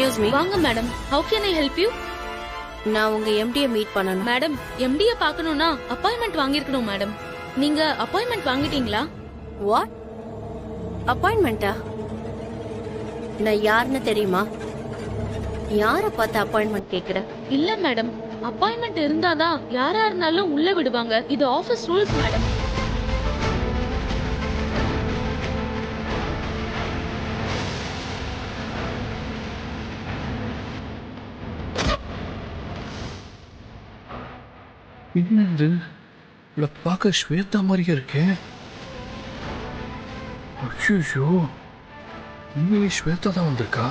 Excuse me. வாங்க madam. How can I help you? நான் உங்க எம்டியை மீட் பண்ணணும். மேடம், எம்டியை பார்க்கணும்னா அப்பாயின்மெண்ட் வாங்கியிருக்கணும் மேடம். நீங்க அப்பாயின்மெண்ட் வாங்கிட்டீங்களா? வாட்? அப்பாயின்மெண்டா? நான் யாருன்னு தெரியுமா? யார பார்த்து அப்பாயின்மெண்ட் கேக்குற? இல்ல மேடம், அப்பாயின்மெண்ட் இருந்தாதான் யாரா இருந்தாலும் உள்ள விடுவாங்க. இது ஆபீஸ் ரூல்ஸ் மேடம். என்னது இவளை பார்க்க ஸ்வேதா மாதிரியே இருக்கேன். ஐயோ, உண்மையிலே ஸ்வேதா தான் வந்திருக்கா.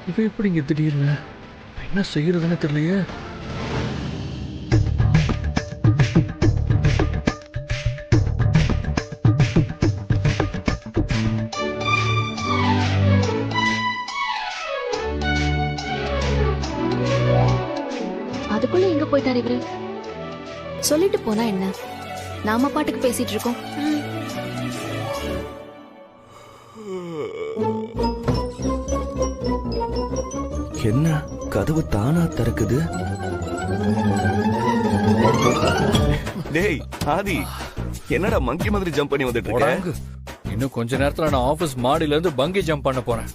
இவ எப்படி இங்க திடீர்னு? என்ன செய்யறதுன்னு தெரியலையே. அதுக்குள்ள எங்க போயிட்டாரு இவரு? சொல்லிட்டு போனா என்ன, நாம பாட்டுக்கு பேசிட்டு இருக்கோம். என்ன கதவு தானா திறக்குது? டேய் ஆதி, என்னடா மங்கி மாதிரி ஜம்ப் பண்ணி வந்துட்டு இருக்க? இன்னும் கொஞ்ச நேரத்துல நான் ஆபீஸ் மாடியில இருந்து பங்கி ஜம்ப் பண்ண போறேன்.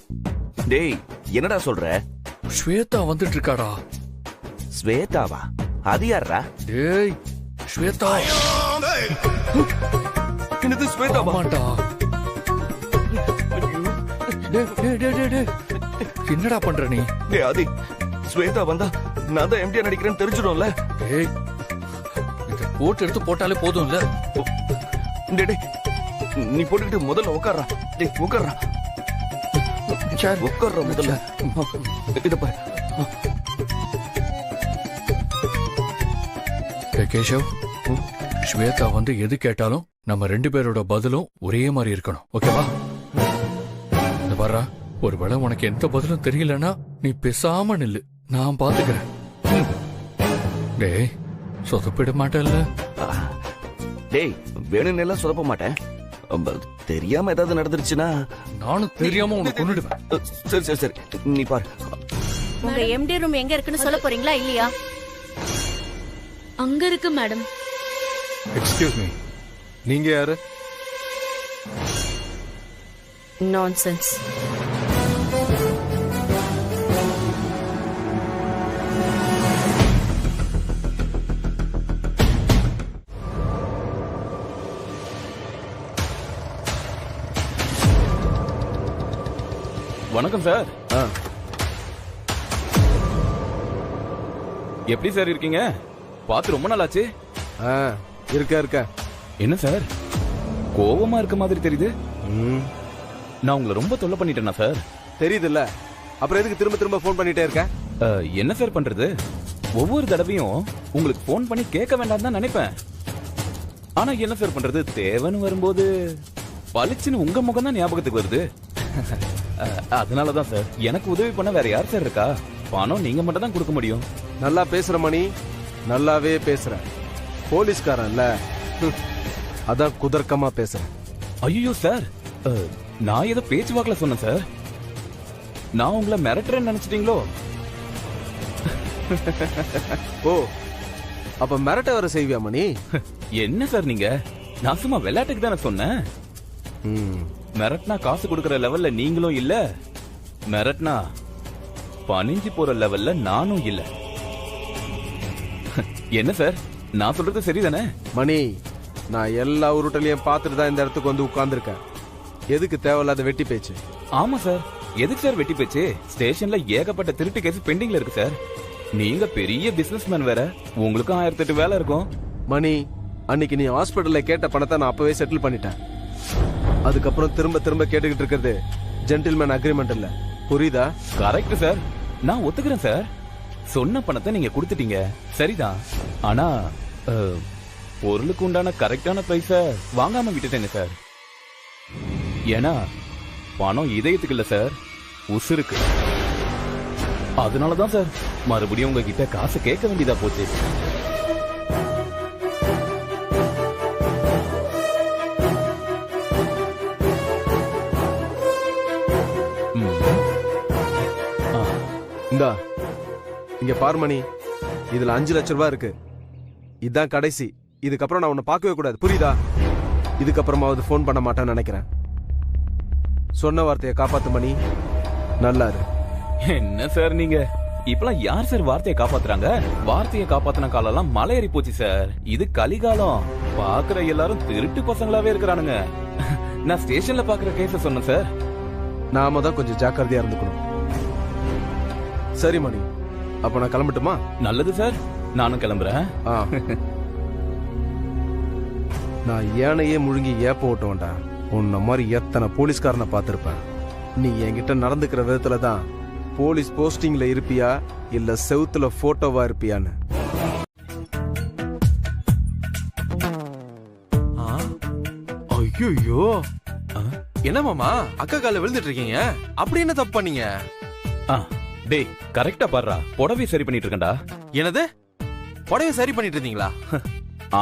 டேய் என்னடா சொல்ற? ஸ்வேதா வந்துட்டு இருக்காடா. ஸ்வேதாவா? அது யாரா? டேய் ஸ்வேதா. என்னது ஸ்வேதாவா? ஆமாடா. டேய் என்னடா பண்ற நீ? டேய் ஆதி, ஸ்வேதா வந்தா நான் தான் எம்டியா நடிக்கிறேன்னு தெரிஞ்சிடும்ல. டேய் இத போட்டு எடுத்து போட்டாலே போதும்ல. டேய் நீ போட்டுக்கிட்டு முதல்ல உட்கார்றா. டேய் உட்கார்றா. உட்கார்றா முதல்ல. இத பாரு. கேஷவ், ஸ்வேதா வந்து எது கேட்டாலும் நம்ம ரெண்டு பேரோட பதிலும் ஒரே மாதிரி இருக்கணும். ஓகேவா? இந்த பாரா, ஒருவேளை உனக்கு எந்த பதிலும் தெரியலன்னா நீ பேசாம நில்லு, நான் பாத்துக்கிறேன். டேய் சொதப்பிட மாட்டேன்ல? டேய் வேணும்னு எல்லாம் சொதப்ப மாட்டேன். தெரியாம ஏதாவது நடந்துருச்சுன்னா நானும் தெரியாம உனக்கு கொன்னுடுவேன். சரி சரி சரி, நீ பாரு. உங்க எம்டி ரூம் எங்க இருக்குன்னு சொல்ல போறீங்களா இல்லையா? அங்க இருக்கு மேடம். எக்ஸ்கியூஸ் மீ, நீங்க யாரு? நான்சென்ஸ். வணக்கம் சார். எப்படி சார் இருக்கீங்க? பார்த்து ரொம்ப நாள் ஆச்சு. இருக்க என்ன சார் கோவமா இருக்க மாதிரி தெரியுது? நான் உங்களை ரொம்ப தொல்லை பண்ணிட்டேனா சார்? தெரியுதுல்ல, அப்புறம் எதுக்கு திரும்ப திரும்ப போன் பண்ணிட்டே இருக்க? என்ன சார் பண்றது, ஒவ்வொரு தடவையும் உங்களுக்கு போன் பண்ணி கேட்க வேண்டாம் தான் நினைப்பேன். ஆனா என்ன சார் பண்றது, தேவைன்னு வரும்போது பளிச்சுன்னு உங்க முகம் தான் ஞாபகத்துக்கு வருது. அதனாலதான் சார், எனக்கு உதவி பண்ண வேற யார் சார் இருக்கா? பணம் நீங்க மட்டும் தான் கொடுக்க முடியும். நல்லா பேசுற மணி, நல்லாவே பேசுற. போலீஸ்காரன்ல அதான் குதர்க்கமா பேசுறேன். ஐயோ சார், நான் ஏதோ பேச்சுவாக்கில சொன்னேன் சார். நான் உங்களை மிரட்டுறேன்னு நினைச்சிட்டீங்களோ? ஓ, அப்ப மிரட்ட வர செய்வியா மணி? என்ன சார் நீங்க, நான் சும்மா விளையாட்டுக்கு தானே சொன்னேன். மிரட்னா காசு கொடுக்கற லெவல்ல நீங்களும் இல்ல, மிரட்னா பணிஞ்சு போற லெவல்ல நானும் இல்ல. என்ன சார், நான் சொல்றது சரிதானே? மணி, நான் எல்லா உருட்டலையும் பார்த்துட்டு தான் இந்த இடத்துக்கு வந்து உட்கார்ந்துருக்கேன். எதுக்கு தேவையில்லாத வெட்டி பேச்சு? ஆமா சார், எதுக்கு சார் வெட்டி பேச்சு? ஸ்டேஷன்ல ஏகப்பட்ட திருட்டு கேஸ் பெண்டிங்ல இருக்கு சார். நீங்க பெரிய பிசினஸ் மேன் வேற, உங்களுக்கும் 1008 வேலை இருக்கும். மணி, அன்னைக்கு நீ ஹாஸ்பிட்டல்ல கேட்ட பணத்தை நான் அப்பவே செட்டில் பண்ணிட்டேன். அதுக்கப்புறம் திரும்ப திரும்ப கேட்டுக்கிட்டு இருக்கிறது ஜென்டில்மேன் அக்ரிமெண்ட் இல்ல, புரியுதா? கரெக்ட் சார், நான் ஒத்துக்கிறேன் சார். சொன்ன பணத்தை நீங்க கொடுத்துட்டீங்க, சரிதான். ஆனா பொருளுக்கு உண்டான கரெக்டான பிரைஸ வாங்காம விட்டுட்டேங்க சார். ஏன்னா பணம் இதயத்துக்கு இல்ல சார், உசுருக்கு. அதனாலதான் சார் மறுபடியும் உங்ககிட்ட காசு கேட்க வேண்டியதா போச்சு. இந்தா இங்க பார்மணி, இதுல 5 லட்சம் ரூபாய் இருக்கு. இதுதான் கடைசி. இதுக்கப்புறம் நான் உன்னை பார்க்கவே கூடாது, புரியுதா? இதுக்கப்புறமாவது ஃபோன் பண்ண மாட்டேன்னு நினைக்கிறேன். சொன்ன வார்த்தையை காப்பாத்து மணி. நல்லா இரு. என்ன சார் நீங்க இப்பெல்லாம் யார் சார் வார்த்தையை காப்பாத்துறாங்க? வார்த்தையை காப்பாத்தின காலம்லாம் மலை ஏறி போச்சு சார். இது கலிகாலம். பாக்குற எல்லாரும் திருட்டு பசங்களாவே இருக்கிறானுங்க. நான் ஸ்டேஷன்ல பாக்குற கேஸ சொன்னேன் சார். நாம தான் கொஞ்சம் ஜாக்கிரதையா இருந்துக்கணும். சரி மணி, அப்ப நான் கிளம்பட்டுமா? நல்லது சார், நானும் கிளம்புறேன். ஆ. நான் ஏனையே முழுங்கி ஏப்ப ஓட்டுவேன்டா. உன்ன மாதிரி எத்தனை போலீஸ்காரனை பார்த்திருப்பேன். நீ என்கிட்ட நடந்துக்கிற விதத்துல தான் போலீஸ் போஸ்டிங்ல இருப்பியா இல்ல செவுத்துல போட்டோவா இருப்பியான்னு. ஐயோ, என்ன மாமா அக்கா கால விழுந்துட்டு இருக்கீங்க? அப்படி என்ன தப்பு பண்ணீங்க? டேய் கரெக்டா பாடுறா, புடவை சரி பண்ணிட்டு இருக்கேன்டா. என்னது, புடவை சரி பண்ணிட்டு இருந்தீங்களா?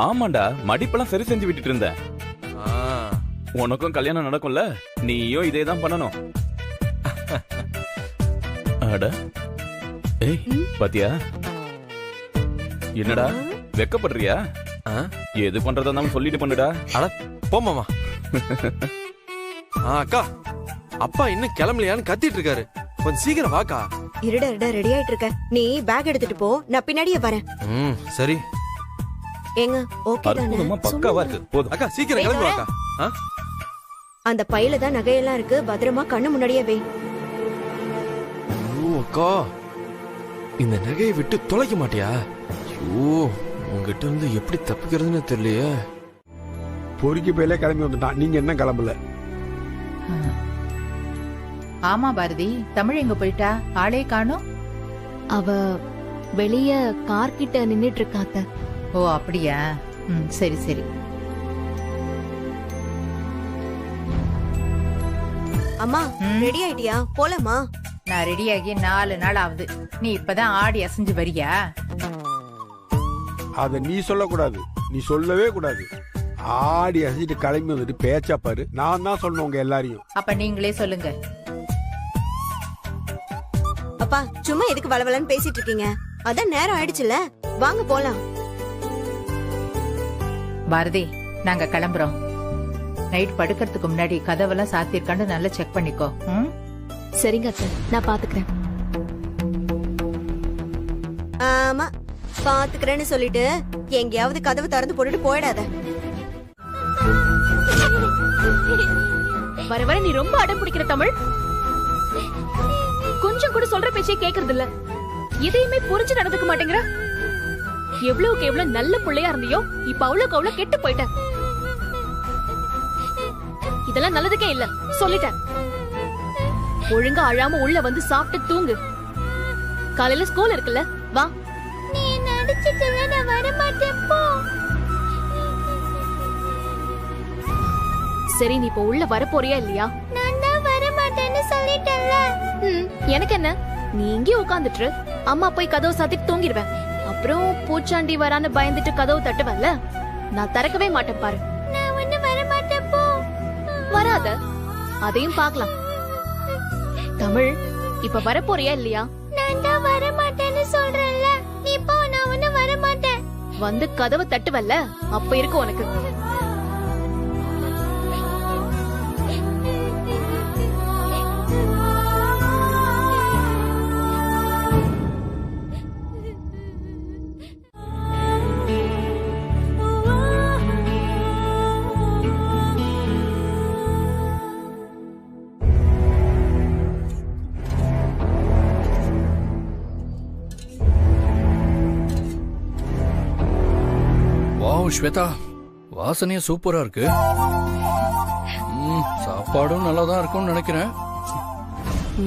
ஆமாண்டா, மடிப்பெல்லாம் சரி செஞ்சு விட்டுட்டு இருந்தேன். உனக்கும் கல்யாணம் நடக்கும்ல, நீயும் இதே தான் பண்ணணும். அட ஏய் பாத்தியா, என்னடா வெக்கப்படுறியா? எது பண்றதா இருந்தாலும் சொல்லிட்டு பண்ணுடா. அட போமாமா. அக்கா, அப்பா இன்னும் கிளம்பலையான்னு கத்திட்டு இருக்காரு, கொஞ்சம் சீக்கிரம் வாக்கா. இருடா ரெடி ஆயிட்டு இருக்க. நீ பேக் எடுத்துட்டு போ, நான் பின்னாடியே வரேன். சரி. ஏங்க ஓகே தானே? அற்புதமா பக்காவா இருக்கு. போதும் அக்கா சீக்கிரம் கிளம்பி வாக்கா. அந்த பையில தான் நகையெல்லாம் இருக்கு, பத்திரமா கண்ணு முன்னாடியே வை. அக்கா, இந்த நகையை விட்டு தொலைக்க மாட்டியா? ஐயோ, உங்ககிட்ட இருந்து எப்படி தப்பிக்கிறதுன்னு தெரியலையே. பொறுக்கி போயில கிளம்பி வந்துட்டான், நீங்க என்ன கிளம்பல? ஆமா பாரதி, தமிழ் எங்க போயிட்டா? ஆளே காணோம். அவ வெளிய கார் கிட்ட நின்னுட்டு இருக்காத்த. ஓ அப்படியா? சரி சரி. அம்மா ரெடி ஆயிட்டியா? போலாமா? நான் ரெடியாகி 4 நாள் ஆகுது. நீ இப்பதான் ஆடி அசைஞ்சு வரியா? அத நீ சொல்லக்கூடாது, நீ சொல்லவே கூடாது. ஆடி அசைச்சிட்டு கிளம்பி வந்துட்டு பேச்சா பாரு. நான் தான் சொல்லணும் உங்க எல்லாரையும். அப்ப நீங்களே சொல்லுங்க. அப்பா சும்மா எதுக்கு வளவலன்னு பேசிட்டு இருக்கீங்க? அதான் நேரம் ஆயிடுச்சுல, வாங்க போலாம். பாரதி, நாங்க கிளம்புறோம். நைட் படுக்கிறதுக்கு முன்னாடி கதவெல்லாம் சாத்திருக்கான்னு நல்லா செக் பண்ணிக்கோ. சரிங்க அத்தை, நான் பாத்துக்கிறேன். ஆமா, பாத்துக்கிறேன்னு சொல்லிட்டு எங்கேயாவது கதவு திறந்து போட்டுட்டு போயிடாத. வர வர நீ ரொம்ப அடம் பிடிக்கிற தமிழ். கொஞ்சம் கூட சொல்ற பேச்சே கேக்குறது இல்ல. எதையுமே புரிஞ்சு நடந்துக்க மாட்டேங்கிற. எவ்வளவுக்கு எவ்வளவு நல்ல பிள்ளையா இருந்தியோ, இப்ப அவ்வளவுக்கு அவ்வளவு கெட்டு போயிட்ட. இதெல்லாம் நல்லதுக்கே இல்ல, சொல்லிட்டேன். ஒழுங்கா அழாம உள்ள வந்து சாப்பிட்டு தூங்கு. காலையில ஸ்கூல் இருக்குல்ல, வா. நீ நடிச்சிட்டு நான் வர மாட்டேன் போ. சரி, நீ இப்ப உள்ள வர போறியா இல்லையா? நான் தான் வர மாட்டேன்னு சொல்லிட்டேன்ல. எனக்கு என்ன, நீ இங்கே உட்கார்ந்துட்டு அம்மா போய் கதவு சாத்திட்டு தூங்கிடுவேன். அப்புறம் பூச்சாண்டி வரான்னு பயந்துட்டு கதவு தட்டுவல்ல, நான் திறக்கவே மாட்டேன் பாரு. நான் ஒண்ணு வர மாட்டேன் போ. வராத, அதையும் பார்க்கலாம். தமிழ், இப்ப வர போறியா இல்லையா? நான் தான் வர மாட்டேன்னு சொல்றேன்ல, நீ போ. நான் ஒண்ணு வர மாட்டேன். வந்து கதவை தட்டுவல்ல, அப்ப இருக்கு உனக்கு. ஸ்வேதா, வாசனையே சூப்பரா இருக்கு. சாப்பாடும் நல்லா தான் இருக்கும்னு நினைக்கிறேன்.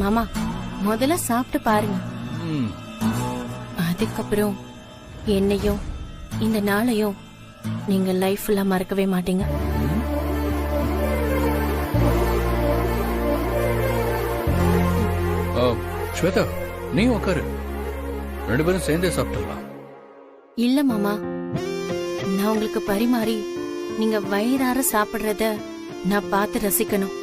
மாமா, முதல்ல சாப்பிட்டு பாருங்க. அதுக்கப்புறம் என்னையும் இந்த நாளையும் நீங்க லைஃப்ல மறக்கவே மாட்டீங்க. ஸ்வேதா, நீ உட்காரு, 2 பேரும் சேர்ந்தே சாப்பிட்டுலாம். இல்ல மாமா, நான் உங்களுக்கு பரிமாறி நீங்க வயிறார சாப்பிடுறத நான் பார்த்து ரசிக்கணும்.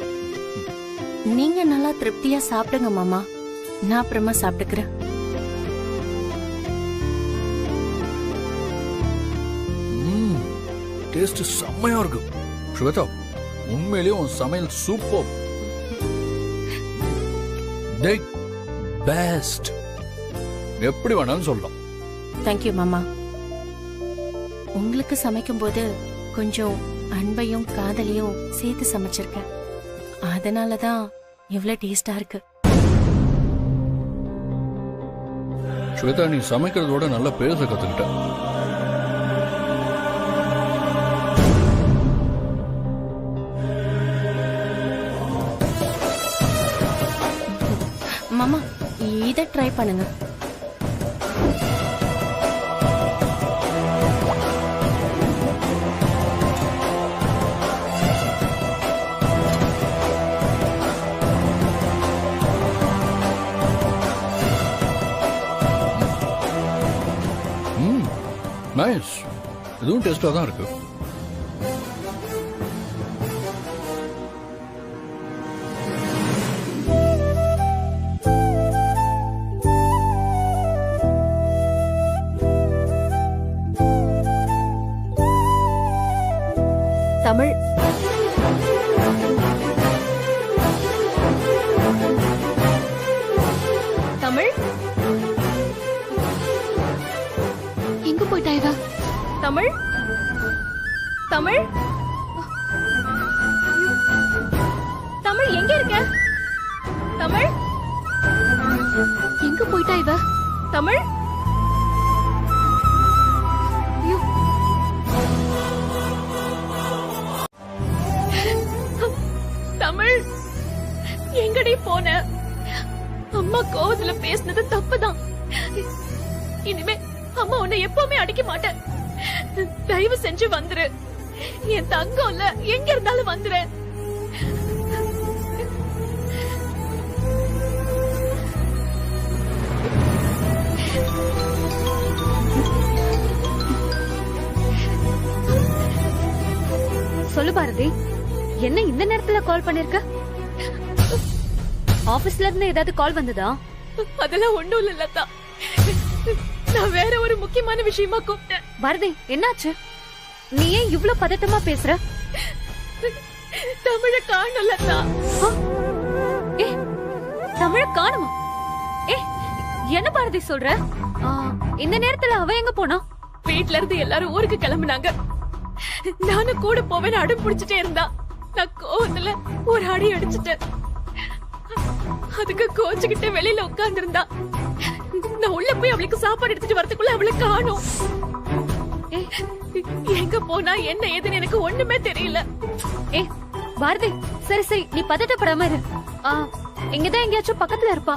நீங்க நல்லா திருப்தியா சாப்பிடுங்க மாமா, நான் அப்புறமா சாப்பிட்டுக்கிறேன். டேஸ்ட் செம்மையா இருக்கு. ஸ்வேதா, உண்மையிலேயே உன் சமையல் சூப்பர். பெஸ்ட். எப்படி வேணாலும் சொல்லலாம். தேங்க்யூ மாமா. உங்களுக்கு சமைக்கும் போது கொஞ்சம் அன்பையும் காதலையும் சேர்த்து சமைச்சிருக்கேன். அதனாலதான் இவ்வளவு டேஸ்டா இருக்கு. ஸ்வேதா, நீ சமைக்கிறதோட நல்லா பேச கத்துக்கிட்ட. மாமா, இத ட்ரை பண்ணுங்க. நைஸ். இதுவும் டேஸ்டா தான் இருக்கு. தமிழ் தமிழ் எங்க போயிட்டா இவ? தமிழ் தமிழ் தமிழ் எங்க இருக்க? தமிழ் எங்க போயிட்டா இவ? தமிழ் ஐயோ. தமிழ் எங்கடி போன? அம்மா கோவத்துல பேசினது தப்புதான். இனிமே அம்மா உன்னை எப்பவுமே அடிக்க மாட்டேன். தயவு செஞ்சு வந்துரு. என் தங்கம்ல எங்க இருந்தாலும் வந்துரு. சொல்லு பாரதி, என்ன இந்த நேரத்துல கால் பண்ணிருக்க? ஆபீஸ்ல இருந்து ஏதாவது கால் வந்ததா? அதெல்லாம் ஒண்ணும் இல்ல லதா. நான் வேற ஒரு முக்கியமான விஷயமா கூப்பிட்டேன். பாரதி, என்னாச்சு? நீ ஏன் இவ்ளோ பதட்டமா பேசுற? தமிழ காணோம் லதா. ஏ, தமிழ காணுமா? ஏ, என்ன பாரதி சொல்ற? இந்த நேரத்துல அவ எங்க போனா? வீட்ல இருந்து எல்லாரும் ஊருக்கு கிளம்புனாங்க. நானும் கூட போவேன்னு அடம் பிடிச்சிட்டே இருந்தா. நான் கோவத்துல ஒரு அடி அடிச்சிட்டேன். அதுக்கு கோச்சுக்கிட்டு வெளியில உட்கார்ந்து இருந்தா. நான் உள்ள போய் அவளுக்கு சாப்பாடு எடுத்துட்டு வரதுக்குள்ள அவளை காணோம். எங்க போனா என்ன ஏதுன்னு எனக்கு ஒண்ணுமே தெரியல. ஏ பாரதி, சரி சரி, நீ பதட்டப்படாம இரு. இங்கதான் எங்கேயாச்சும் பக்கத்துல இருப்பா.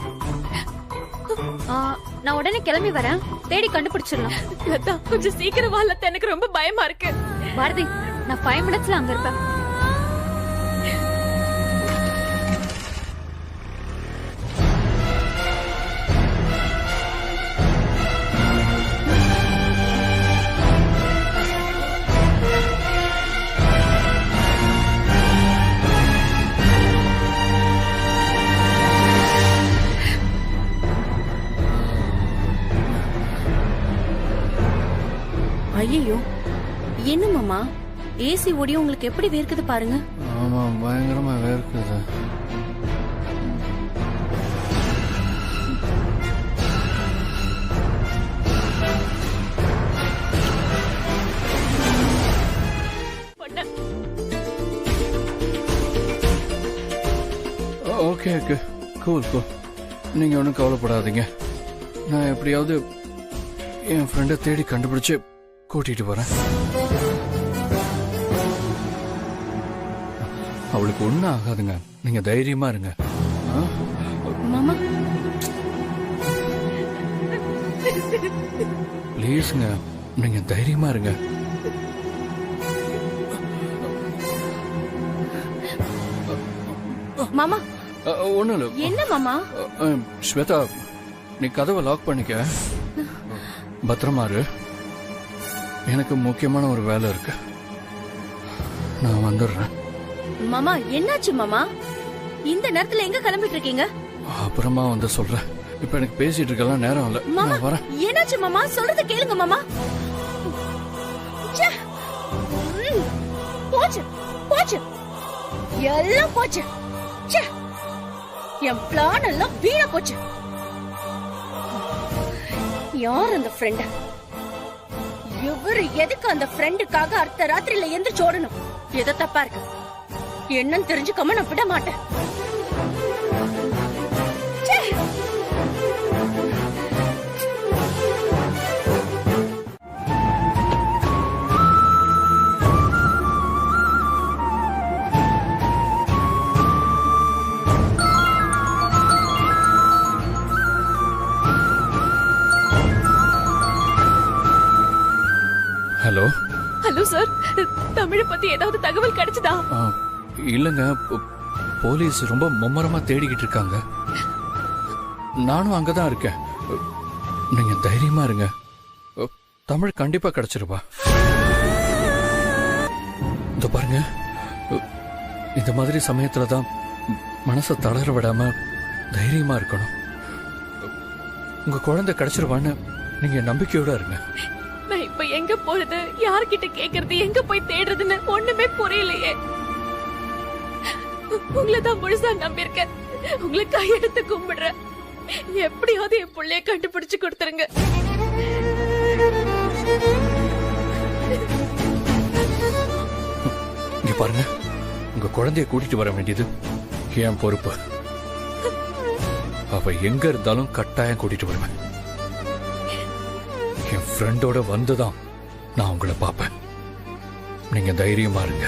நான் உடனே கிளம்பி வரேன். தேடி கண்டுபிடிச்சிடலாம். லதா, கொஞ்சம் சீக்கிரம் வா லதா, எனக்கு ரொம்ப பயமா இருக்கு. பாரதி, நான் 5 மினிட்ஸ்ல அங்க இருப்பேன். ஐயோ, என்ன மாமா, ஏசி ஓடி உங்களுக்கு எப்படி வேர்க்குது பாருங்க. ஆமா, பயங்கரமா வேர்க்குது. Okay okay, cool cool. நீங்க ஒன்றும் கவலைப்படாதீங்க. நான் எப்படியாவது என் ஃப்ரெண்டை தேடி கண்டுபிடிச்சு கூட்டிட்டு வரேன். அவளுக்கு ஒன்றும் ஆகாதுங்க, நீங்க தைரியமா இருங்க. மாமா ப்ளீஸ்ங்க, நீங்க தைரியமா இருங்க. மாமா, ஒண்ணும் இல்ல. என்ன மாமா? ஸ்வேதா, நீ கதவை லாக் பண்ணிக்க. பத்திரமா இரு. எனக்கு முக்கியமான ஒரு வேலை இருக்கு. நான் வந்துடுறேன். மாமா, என்னாச்சு மாமா? இந்த நேரத்துல எங்க கிளம்பிட்டு இருக்கீங்க? அப்புறமா வந்து சொல்றேன். இப்ப எனக்கு பேசிட்டு இருக்கலாம் நேரம் இல்ல. நான் வரேன். என்னாச்சு மாமா? சொல்றத கேளுங்க மாமா. போச்சு போச்சு, எல்லாம் போச்சு. ச்சே, என் பிளான் எல்லாம் வீணா போச்சு. யார் அந்த ஃப்ரெண்ட்? இவரு எதுக்கு அந்த ஃப்ரெண்டுக்காக அர்த்த ராத்திரியில எந்திரிச்சு ஓடணும்? எதோ தப்பா இருக்கு. என்னன்னு தெரிஞ்சுக்காம நான் விட மாட்டேன். ச்சே. ஹலோ ஹலோ சார், தமிழ பத்தி ஏதாவது தகவல் கிடைச்சதா? இல்லங்க, போலீஸ் ரொம்ப மும்மரமா தேடிக்கிட்டு இருக்காங்க. நானும் அங்கதான் இருக்கேன். நீங்க தைரியமா இருங்க, தமிழ் கண்டிப்பா கிடைச்சிருப்பா. இந்த பாருங்க, இந்த மாதிரி சமயத்துல தான் மனசை தளர விடாம தைரியமா இருக்கணும். உங்க குழந்தை கிடைச்சிருவான்னு நீங்க நம்பிக்கையோட இருங்க. நான் இப்ப எங்க போறது, யார்கிட்ட கேக்குறது, எங்க போய் தேடுறதுன்னு ஒண்ணுமே புரியலையே. உங்களை தான் முழுசா நம்பியிருக்கேன். உங்களை கையெடுத்து கும்பிடுறேன். எப்படியாவது என் பிள்ளைய கண்டுபிடிச்சு கொடுத்துருங்க. இங்க பாருங்க, உங்க குழந்தைய கூட்டிட்டு வர வேண்டியது என் பொறுப்பு. அவ எங்க இருந்தாலும் கட்டாயம் கூட்டிட்டு வருவேன். என் ஃப்ரெண்டோட வந்துதான் நான் உங்களை பார்ப்பேன். நீங்க தைரியமா இருங்க.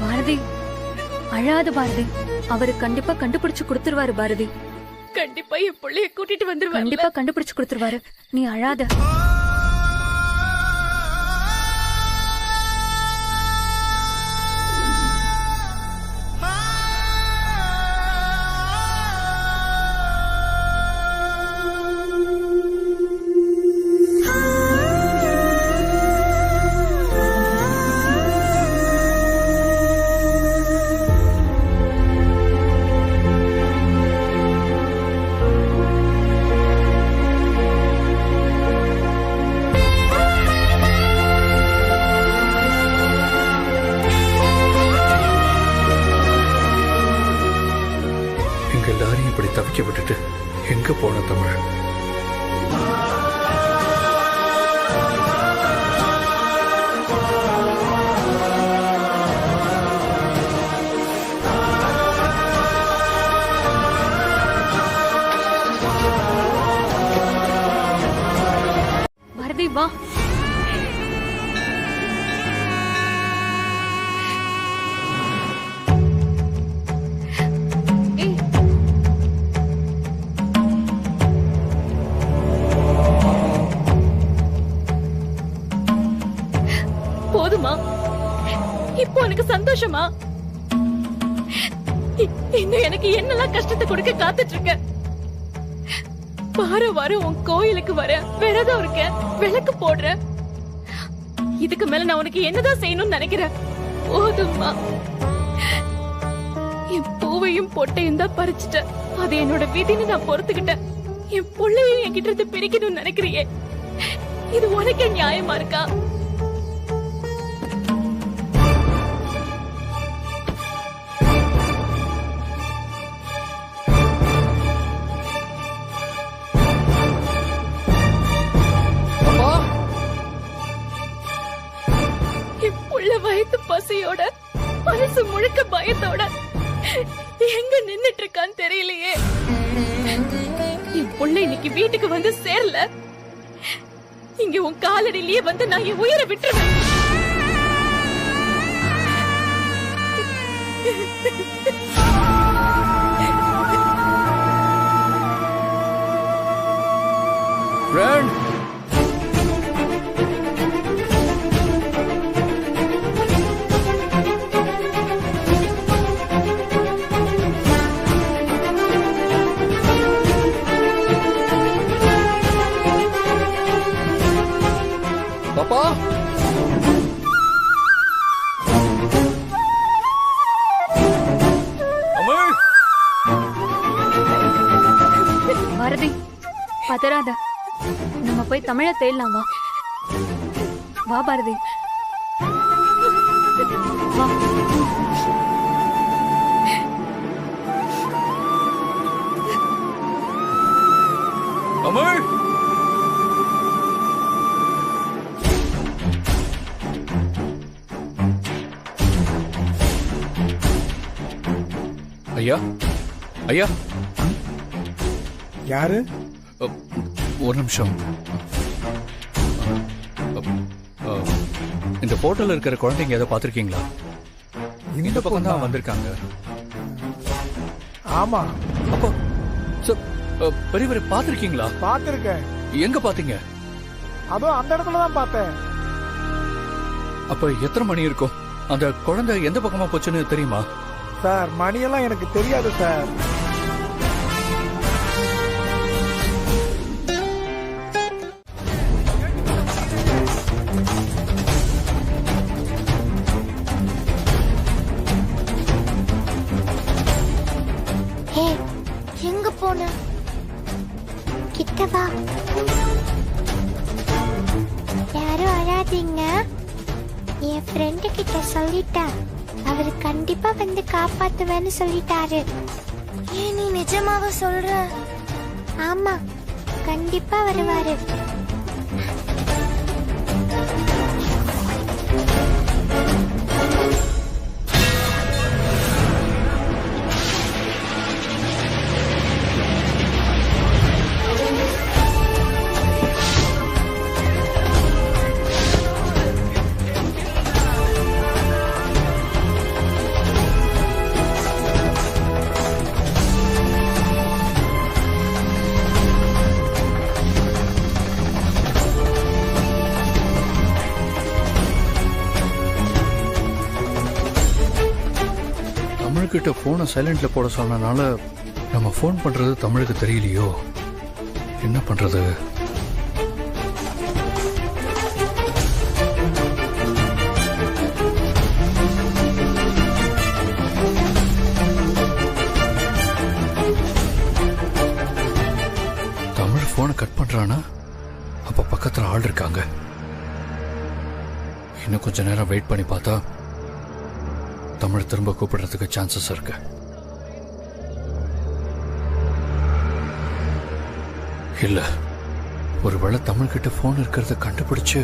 பாரதி, அழாத பாரதி. அவரு கண்டிப்பா கண்டுபிடிச்சு கொடுத்துருவாரு பாரதி. கண்டிப்பா என் பிள்ளைய கூட்டிட்டு வந்துருவாரு. கண்டிப்பா கண்டுபிடிச்சு கொடுத்துருவாரு. நீ அழாத. எல்லாரையும் இப்படி தவிக்க விட்டுட்டு எங்க போன தமிழ்? பாரதி வா. போதுமா? இப்போ எனக்கு சந்தோஷமா? இன்னும் எனக்கு என்னெல்லாம் கஷ்டத்தை கொடுக்க காத்துட்டு இருக்க? வார வாரம் உன் கோயிலுக்கு வர, விரதம் இருக்க, விளக்கு போடுற. இதுக்கு மேல நான் உனக்கு என்னதான் செய்யணும்னு நினைக்கிறேன்? போதுமா? என் பூவையும் பொட்டையும் தான் பறிச்சுட்டேன். அது என்னோட விதின்னு நான் பொறுத்துக்கிட்டேன். என் புள்ளையும் என்கிட்ட இருந்து பிரிக்கணும்னு நினைக்கிறியே, இது உனக்கே நியாயமா இருக்கா? வயத்து பசியோட, மனசு முழுக்க பயத்தோட எங்க நின்னுட்டு இருக்கான்னு தெரியலையே. என் புள்ள இன்னைக்கு வீட்டுக்கு வந்து சேரல. இங்க உன் காலடியிலேயே வந்து நான் என் உயிரை விட்டுருவேன். பாப்பா, பாரதி, பதறாத. நம்ம போய் தமிழை தேடலாம் வா. வா பாரதி வா. தமிழ் ஐயா ஐயா யாரு? ஒரு நிமிஷம். இந்த போட்டோல இருக்கிற குழந்தைங்க ஏதோ பாத்திருக்கீங்களா? இந்த பக்கம் தான் வந்திருக்காங்க. ஆமா. அப்போ பெரியவரை பாத்திருக்கீங்களா? பாத்திருக்கேன். எங்க பாத்தீங்க? அதோ அந்த இடத்துல தான் பார்த்தேன். அப்ப எத்தனை மணி இருக்கும்? அந்த குழந்தை எந்த பக்கமா போச்சுன்னு தெரியுமா? சார் மணியெல்லாம் எனக்கு தெரியாது சார். எங்க போன? கிட்ட வா. யாரும் அழாதீங்க. என் ஃப்ரெண்டு கிட்ட சொல்லிட்டேன். அவரு கண்டிப்பா வந்து காப்பாத்துவேன்னு சொல்லிட்டாரு. ஏன் நீ நிஜமாக சொல்ற? ஆமா, கண்டிப்பா வருவாரு. தமிழ்கிட்ட போனை சைலண்ட்ல போட சொன்னனால நம்ம போன் பண்றது தமிழுக்கு தெரியலையோ? என்ன பண்றது? தமிழ் போனை கட் பண்றானா? அப்ப பக்கத்துல ஆள் இருக்காங்க. இன்னும் கொஞ்ச நேரம் வெயிட் பண்ணி பார்த்தா தமிழ் திரும்ப கூப்பிடுறதுக்கு சான்சஸ் இருக்கு. இல்ல, ஒருவேளை தமிழ் கிட்ட போன் இருக்கிறத கண்டுபிடிச்சு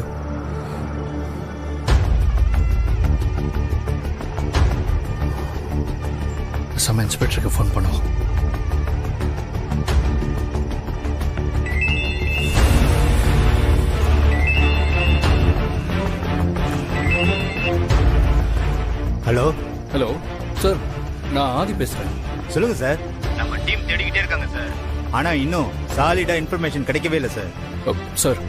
சம இன்ஸ்பெக்டருக்கு போன் பண்ணுவோம். ஹலோ ஹலோ சார், நான் ஆதி பேசுறேன். சொல்லுங்க சார். நம்ம டீம் தேடிக்கிட்டே இருக்காங்க சார். ஆனா இன்னும் சாலிடா இன்ஃபர்மேஷன் கிடைக்கவே இல்லை சார். சார்,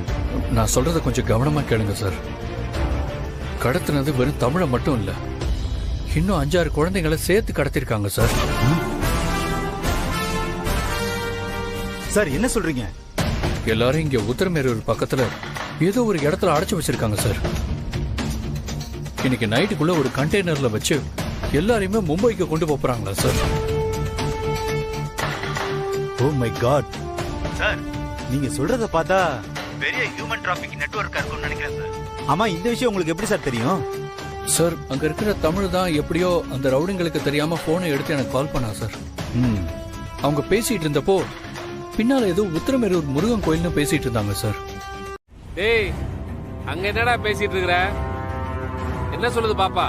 நான் சொல்றத கொஞ்சம் கவனமா கேளுங்க சார். கடத்தினது வெறும் தமிழை மட்டும் இல்ல, இன்னும் 5-6 குழந்தைங்களை சேர்த்து கடத்திருக்காங்க சார். சார் என்ன சொல்றீங்க? எல்லாரும் இங்க உத்தரமேரூர் பக்கத்துல ஏதோ ஒரு இடத்துல அடைச்சு வச்சிருக்காங்க சார். இன்னைக்கு நைட்டுக்குள்ள ஒரு கண்டெய்னர்ல வச்சு எல்லாரையுமே மும்பைக்கு கொண்டு போறாங்களா sir? Oh my god sir, நீங்க சொல்றத பார்த்தா பெரிய ஹியூமன் டிராஃபிக் நெட்வொர்க்கா இருக்கும்னு நினைக்கிறேன் சார். ஆமா, இந்த விஷயம் உங்களுக்கு எப்படி சார் தெரியும்? சார், அங்க இருக்கிற தமிழ் தான் எப்படியோ அந்த ரவுடிங்களுக்கு தெரியாம போனை எடுத்து எனக்கு கால் பண்ணா சார். அவங்க பேசிட்டு இருந்தப்போ பின்னால ஏதோ உத்தரமேரூர் முருகன் கோயில்னு பேசிட்டு இருந்தாங்க சார். டேய், அங்க என்னடா பேசிட்டு இருக்கற? என்ன சொல்லுது பாப்பா?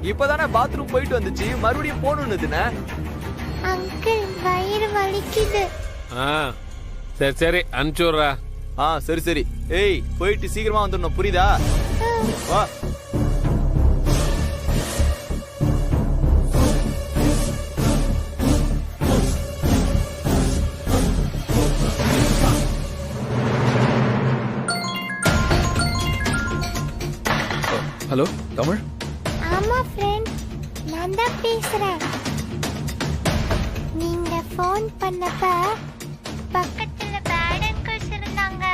இப்பதானே பாத்ரூம் போயிட்டு வந்துச்சு, மறுபடியும் போகணும்னுதுண்ணே. அங்கிள் வயிறு வலிக்குது. சரி சரி அனுப்பிச்சுடுறா. சரி சரி. ஏய், போயிட்டு சீக்கிரமா வந்துடணும், புரியுதா? வா. ஹலோ தமிழ். ஆமா ஃப்ரெண்ட், நான் தான் பேசுறேன். நீங்க ஃபோன் பண்ணப்ப பக்கத்துல பேட் அங்கிள்ஸ் இருந்தாங்க.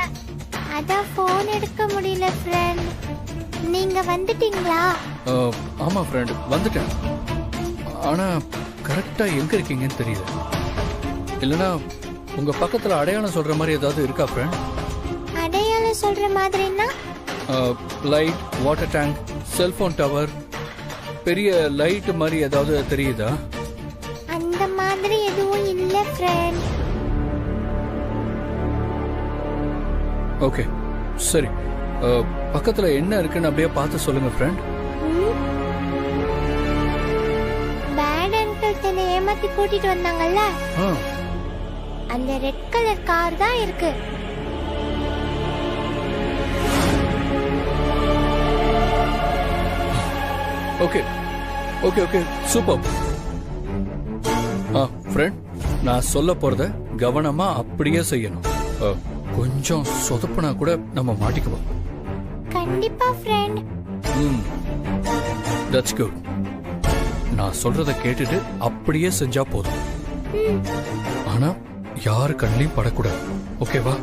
அதான் ஃபோன் எடுக்க முடியல ஃப்ரெண்ட். நீங்க வந்துட்டீங்களா? ஆமா ஃப்ரெண்ட், வந்துட்டேன். ஆனா கரெக்டா எங்க இருக்கீங்கன்னு தெரியல. இல்லனா உங்க பக்கத்துல அடையாளம் சொல்ற மாதிரி ஏதாவது இருக்கா ஃப்ரெண்ட்? அடையாளம் சொல்ற மாதிரின்னா light, water tank, cellphone tower, பெரிய லைட் மாதிரி ஏதாவது தெரியுதா? அந்த மாதிரி எதுவும் இல்ல ஃப்ரெண்ட். ஓகே சரி, பக்கத்துல என்ன இருக்குன்னு அப்படியே பார்த்து சொல்லுங்க ஃப்ரெண்ட். பேட் அங்கிள் தன்னை ஏமாத்தி கூட்டிட்டு வந்தாங்கல்ல, அந்த ரெட் கலர் கார் தான் இருக்கு. Okay okay okay super. Friend, நான் சொல்ல போறத கவனமா அப்படியே செய்யணும். கொஞ்சம் சொதப்புனா கூட நம்ம மாட்டிக்குவோம். கண்டிப்பா ஃப்ரெண்ட். That's good. நான் சொல்றத கேட்டுட்டு அப்படியே செஞ்சா போதும். ஆனா யாரு கண்ணிலையும் படக்கூடாது. ஓகேவா?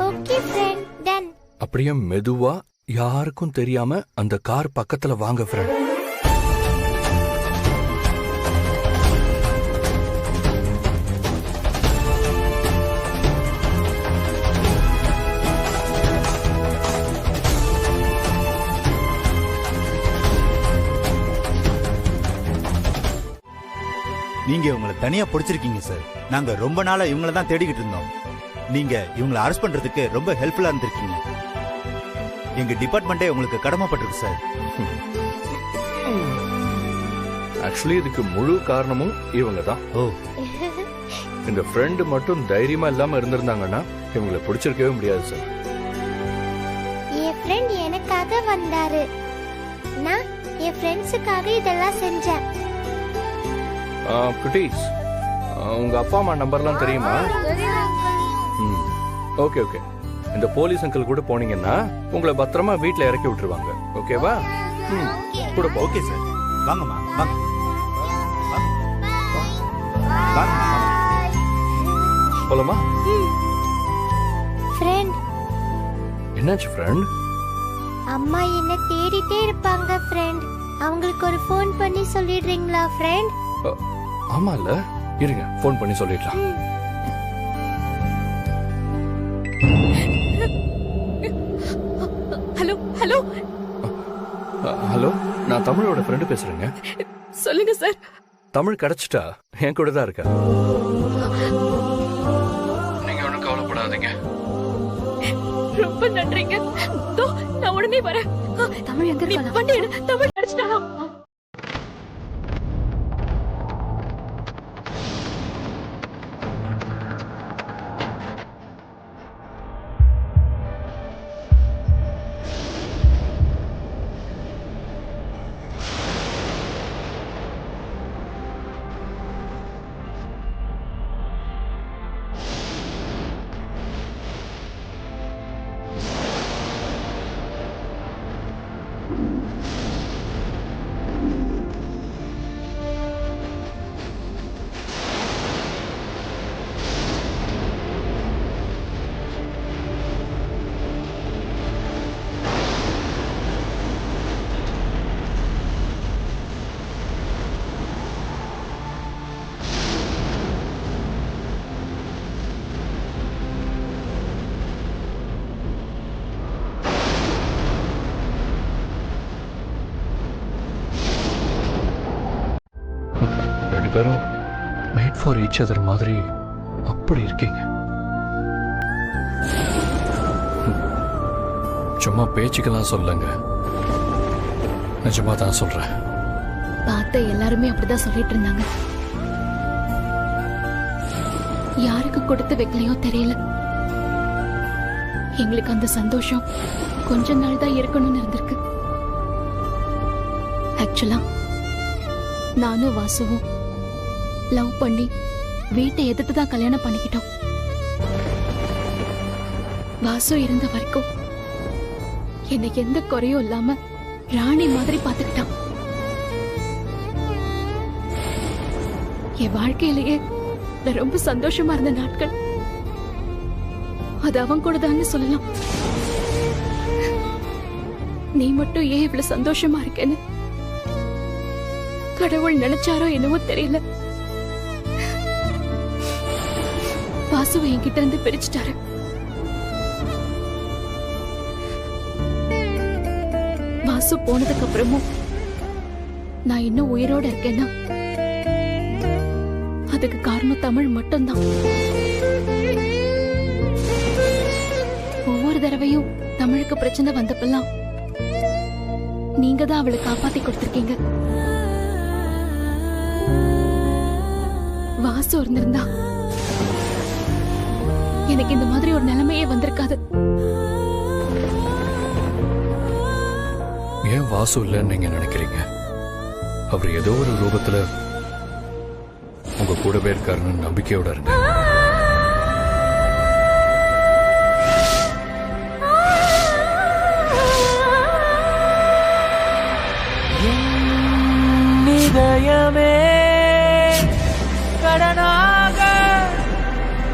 Okay friend, done. அப்படியே மெதுவா யாருக்கும் தெரியாம அந்த கார் பக்கத்துல வாங்க ஃப்ரெண்ட். நீங்க இவங்களை தனியா பிடிச்சிருக்கீங்க சார். நாங்க ரொம்ப நாளா இவங்கள தான் தேடிக்கிட்டு இருந்தோம். நீங்க இவங்களை அரெஸ்ட் பண்றதுக்கு ரொம்ப ஹெல்ப்ஃபுல்லா இருந்திருக்கீங்க. எங்க டிபார்ட்மெண்டே உங்களுக்கு கடமைப்பட்டிருக்கு சார். ஆக்சுவலி இதுக்கு முழு காரணமும் இவங்க தான். இந்த ஃப்ரெண்டு மட்டும் தைரியமா இல்லாம இருந்திருந்தாங்கன்னா இவங்களை பிடிச்சிருக்கவே முடியாது சார். என் ஃப்ரெண்ட் எனக்காக வந்தாரு, நான் என் ஃப்ரெண்ட்ஸுக்காக இதெல்லாம் செஞ்சேன். குட்டீஸ், உங்க அப்பா அம்மா நம்பர்லாம் தெரியுமா? Okay okay. இந்த போலீஸ் அங்கிள் கூட போனீங்கன்னா உங்களை பத்திரமா வீட்டுல இறக்கி விட்டுருவாங்க. ஓகேவா? கூட ஓகே சார். வாங்கம்மா வாங்க. போலாமா? ஃப்ரெண்ட், என்னாச்சு ஃப்ரெண்ட்? அம்மா என்ன தேடிட்டே இருப்பாங்க ஃப்ரெண்ட். அவங்களுக்கு ஒரு ஃபோன் பண்ணி சொல்லிடுறீங்களா ஃப்ரெண்ட்? ஆமா இல்ல, இருங்க ஃபோன் பண்ணி சொல்லிடலாம். ஹலோ ஹலோ ஹலோ, நான் தமிழோட ஃப்ரெண்டு பேசுறேங்க. சொல்லுங்க சார். தமிழ் கிடைச்சிட்டா என் கூட தான் இருக்க. நீங்க ஒன்றும் கவலைப்படாதீங்க. ரொம்ப நன்றிங்க. நான் உடனே வரேன். தமிழ் எங்க இருக்கா? வண்டி எடு. தமிழ் கிடைச்சிட்டானா? பேரும் மேட் ஃபார் ஈச் அதர் மாதிரி அப்படி இருக்கீங்க. சும்மா பேச்சுக்கெல்லாம் சொல்லுங்க, நிஜமா தான் சொல்றேன். பார்த்த எல்லாருமே அப்படிதான் சொல்லிட்டு இருந்தாங்க. யாருக்கு கொடுத்து வைக்கலையோ தெரியல. எங்களுக்கு அந்த சந்தோஷம் கொஞ்ச நாள் தான் இருக்கணும்னு இருந்திருக்கு. ஆக்சுவலா நானும் வாசுவும் லவ் பண்ணி வீட்டை எதிர்த்து தான் கல்யாணம் பண்ணிக்கிட்டோம். வாசு இருந்த வரைக்கும் என்னை எந்த குறையும் இல்லாம ராணி மாதிரி பாத்துக்கிட்டான். என் வாழ்க்கையிலேயே நான் ரொம்ப சந்தோஷமா இருந்த நாட்கள் அது அவன் கூட தான் சொல்லலாம். நீ மட்டும் ஏன் இவ்வளவு சந்தோஷமா இருக்கேன்னு கடவுள் நினைச்சாரோ என்னவோ தெரியல. வாசுவை என்கிட்ட இருந்து பிரிச்சுட்டாரு. வாசு போனதுக்கு அப்புறமும் நான் இன்னும் உயிரோட இருக்கேன்னா அதுக்கு காரணம் தமிழ் மட்டும்தான். ஒவ்வொரு தடவையும் தமிழுக்கு பிரச்சனை வந்தப்பெல்லாம் நீங்க தான் அவளை காப்பாத்தி கொடுத்திருக்கீங்க. வாசு இருந்திருந்தா எனக்கு இந்த மாதிரி ஒரு நிலைமையே வந்திருக்காது. ஏன் வாசு இல்லைன்னு நீங்க நினைக்கிறீங்க? அவர் ஏதோ ஒரு ரூபத்துல உங்க கூடவே இருக்காருன்னு நம்பிக்கையோட இருங்க. இதயமே கடனாக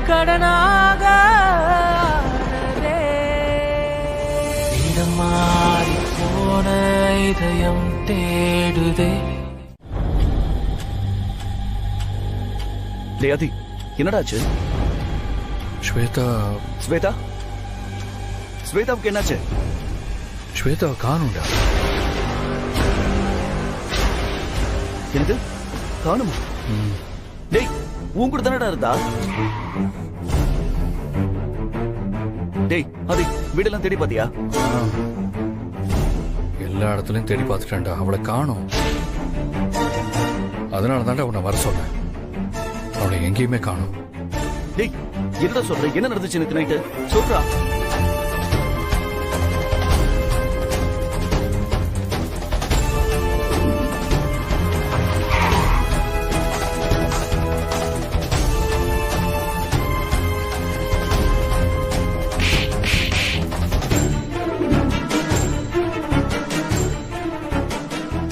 கடனாக இடம் மாறி போன இதயம் தேடுதே. ஆதி, என்னடாச்சு? ஸ்வேதா ஸ்வேதா ஸ்வேதாவுக்கு என்னாச்சு? ஸ்வேதா காணும்டா. என்னது காணுமா? டேய், உன் கூட தானடா இருந்தா? டேய், அது வீடெல்லாம் தேடி பாத்தியா? எல்லா இடத்துலயும் தேடி பார்த்துட்டேன்டா, அவளை காணோம். அதனால தான்டா உன்னை வர சொன்னேன். அவளை எங்கேயுமே காணோம். டேய், என்னடா சொல்ற? என்ன நடந்துச்சு நேத்து நைட்டு? சொல்றா.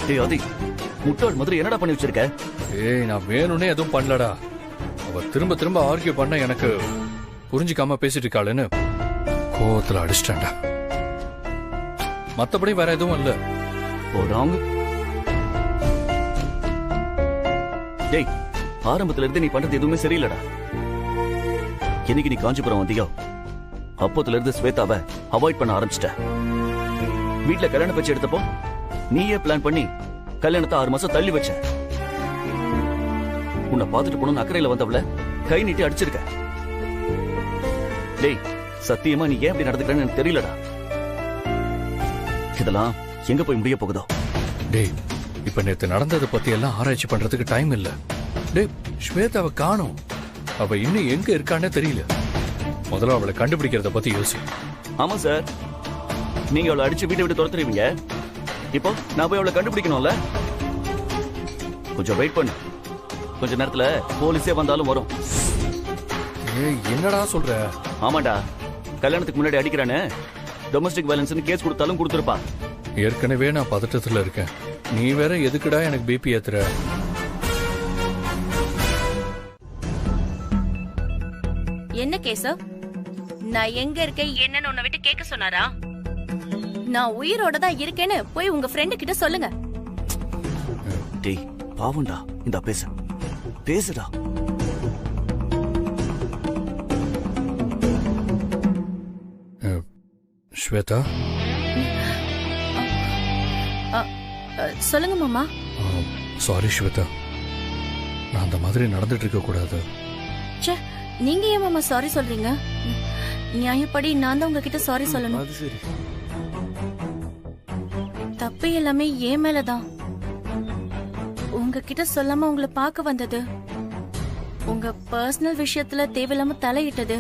டேய் ஆதி, முட்டாள் மாதிரி என்னடா பண்ணி வச்சிருக்க? ஏய், நான் வேணும்னே எதுவும் பண்ணலடா. அவ திரும்ப திரும்ப ஆர்கியூ பண்ண எனக்கு புரிஞ்சுக்காம பேசிட்டு இருக்காளுன்னு கோவத்துல அடிச்சிட்டேன்டா. மத்தபடி வேற எதுவும் இல்ல. போடாங்க. டேய், ஆரம்பத்துல இருந்து நீ பண்றது எதுவுமே சரியில்லடா. என்னைக்கு நீ காஞ்சிபுரம் வந்தியோ அப்போதுல இருந்து ஸ்வேதாவை அவாய்ட் பண்ண ஆரம்பிச்சிட்ட. வீட்டுல கல்யாண பேச்சு எடுத்தப்போ நீயே பிளான் பண்ணி கல்யாணத்தை 6 மாசம் தள்ளி வச்ச. உன்னை பார்த்துட்டு போன அக்கறையில வந்தவள கை நீட்டி அடிச்சிருக்க. டேய், சத்தியமா நீ ஏன் இப்படி நடந்துக்கிறன்னு எனக்கு தெரியலடா. இதெல்லாம் எங்க போய் முடிய போகுதோ? டேய், இப்ப நேத்து நடந்ததை பத்தி எல்லாம் ஆராய்ச்சி பண்றதுக்கு டைம் இல்ல. டேய், ஸ்வேதாவை காணோம். அவ இன்னும் எங்க இருக்கானே தெரியல. முதல்ல அவளை கண்டுபிடிக்கிறத பத்தி யோசி. ஆமா சார், நீங்க அவளை அடிச்சு வீட்டை விட்டு துரத்துறீங்க. இப்போ நான் போய் அவளை கண்டுபிடிக்கணும்ல. கொஞ்சம் வெயிட் பண்ணு. கொஞ்ச நேரத்துல போலீஸே வந்தாலும் வரும். ஏய், என்னடா சொல்ற? ஆமாடா, கல்யாணத்துக்கு முன்னாடி அடிக்கிறானே, டொமஸ்டிக் வயலன்ஸ்னு கேஸ் கொடுத்தாலும் கொடுத்துருப்பா. ஏற்கனவே நான் பதட்டத்துல இருக்கேன். நீ வேற எதுக்குடா எனக்கு பிபி ஏத்துற? என்ன கேஸ்? நான் எங்க இருக்கேன் என்னன்னு உன்னை விட்டு கேட்க சொன்னாரா? நான் உயிரோட தான் இருக்கேன்னு போய் உங்க ஃப்ரெண்டு கிட்ட சொல்லுங்க. டேய், பாவண்டா. இந்த பேசு பேசுடா. ஸ்வேதா, சொல்லுங்க மாமா. சாரி ஸ்வேதா, நான் அந்த மாதிரி நடந்துட்டு இருக்க கூடாது. ச்சே, நீங்க ஏன் மாமா சாரி சொல்றீங்க? நியாயப்படி நான் தான் உங்ககிட்ட சாரி சொல்லணும். அது சரி. தப்பு எல்லாமே ஏன் மேலதான். உங்ககிட்ட சொல்லாம உங்களை பார்க்க வந்தது, உங்க பர்சனல் விஷயத்துல தேவையில்லாம தலையிட்டது,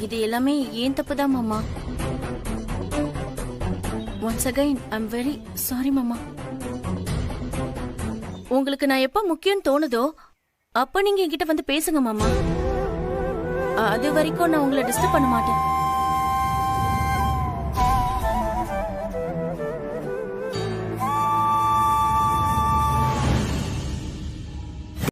இது எல்லாமே ஏன் தப்புதான் மாமா. Once again I'm very sorry மாமா. உங்களுக்கு நான் எப்ப முக்கியம் தோணுதோ அப்ப நீங்க என்கிட்ட வந்து பேசுங்க மாமா. அது வரைக்கும் நான் உங்களை டிஸ்டர்ப் பண்ண மாட்டேன்.